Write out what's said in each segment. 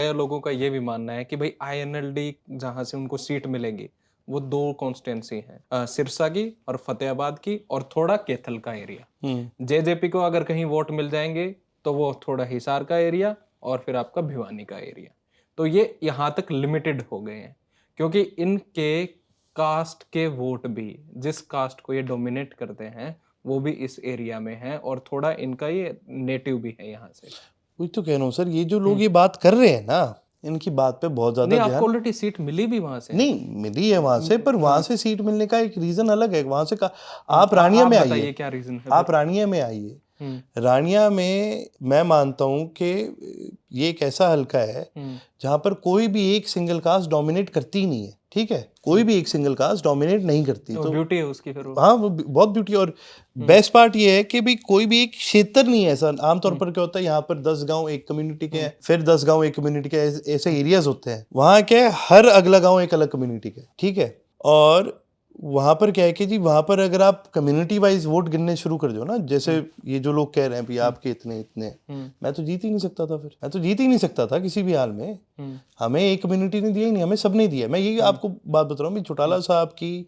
है लोगों का ये भी मानना है कि भाई आईएनएलडी जहां से उनको सीट मिलेगी वो दो कॉन्स्टिट्यूंसी हैं, सिरसा की और फतेहाबाद की, और थोड़ा कैथल का एरिया। जेजेपी को अगर कहीं वोट मिल जाएंगे तो वो थोड़ा हिसार का एरिया और फिर आपका भिवानी का एरिया। तो ये यहाँ तक लिमिटेड हो गए हैं क्योंकि इनके कास्ट के वोट भी, जिस कास्ट को ये डोमिनेट करते हैं वो भी इस एरिया में है और थोड़ा इनका ये नेटिव भी है यहाँ से। वही तो कह रहा हूँ सर, ये जो लोग ये बात कर रहे हैं ना, इनकी बात पे बहुत ज्यादा नहीं, आपको ध्यान ऑलरेडी सीट मिली भी वहां से। नहीं मिली है वहां से, पर वहां से सीट मिलने का एक रीजन अलग है। वहां से आप तो रानिया आप में बताइए आइए, क्या रीजन है आप रानिया में आइए। रानिया में मैं मानता हूं कि ये एक ऐसा हलका है जहां पर कोई भी एक सिंगल कास्ट डोमिनेट करती ही नहीं है। ठीक है, कोई भी एक सिंगल कास्ट डोमिनेट नहीं करती, तो ब्यूटी है उसकी फिर वो। हाँ वो बहुत ब्यूटी। और बेस्ट पार्ट ये है कि भी कोई भी एक क्षेत्र नहीं है ऐसा। आमतौर पर क्या होता है, यहाँ पर 10 गांव एक कम्युनिटी के हैं, फिर 10 गांव एक कम्युनिटी के, ऐसे एरियाज होते हैं। वहाँ क्या है, हर अगला गांव एक अलग कम्युनिटी का है। ठीक है, और वहां पर क्या है कि जी वहां पर अगर आप कम्युनिटी वाइज वोट गिनने शुरू कर दो ना, जैसे ये जो लोग कह रहे हैं भी आपके इतने इतने, मैं तो जीत ही नहीं सकता था। फिर मैं तो जीत ही नहीं सकता था किसी भी हाल में। हमें एक कम्युनिटी ने दिया ही नहीं, हमें सब ने दिया। मैं यही आपको बात बता रहा हूँ, चौटाला साहब की,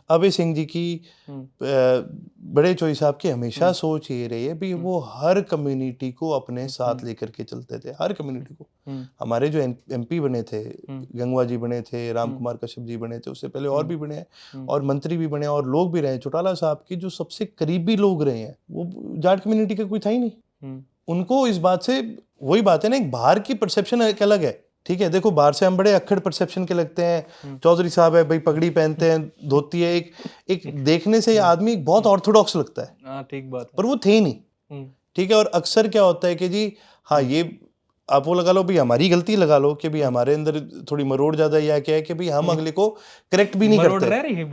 अभय सिंह जी की, बड़े चोई साहब की हमेशा सोच ये रही है भी वो हर कम्युनिटी को अपने साथ लेकर के चलते थे, हर कम्युनिटी को। हमारे जो एमपी बने थे, गंगवा जी बने थे, राम कुमार कश्यप जी बने थे, उससे पहले और भी बने हैं, और मंत्री भी बने और लोग भी रहे। चौटाला साहब की जो सबसे करीबी लोग रहे हैं वो जाट कम्युनिटी का कोई था ही नहीं। उनको इस बात से, वही बात है ना, एक बाहर की परसेप्शन एक अलग है। ठीक है, देखो बाहर से हम बड़े अक्खड़ परसेप्शन के लगते हैं, चौधरी साहब है भाई, पगड़ी पहनते हैं, धोती है, एक देखने से आदमी बहुत ऑर्थोडॉक्स लगता है। ठीक बात है। पर वो थे ही नहीं। ठीक है, और अक्सर क्या होता है कि जी हाँ, ये आप वो लगा लो भी हमारी गलती लगा लो कि भी हमारे अंदर थोड़ी मरोड़ ज्यादा, या क्या है कि भी हम अगले को करेक्ट भी नहीं मरोड़ करते। रह रही है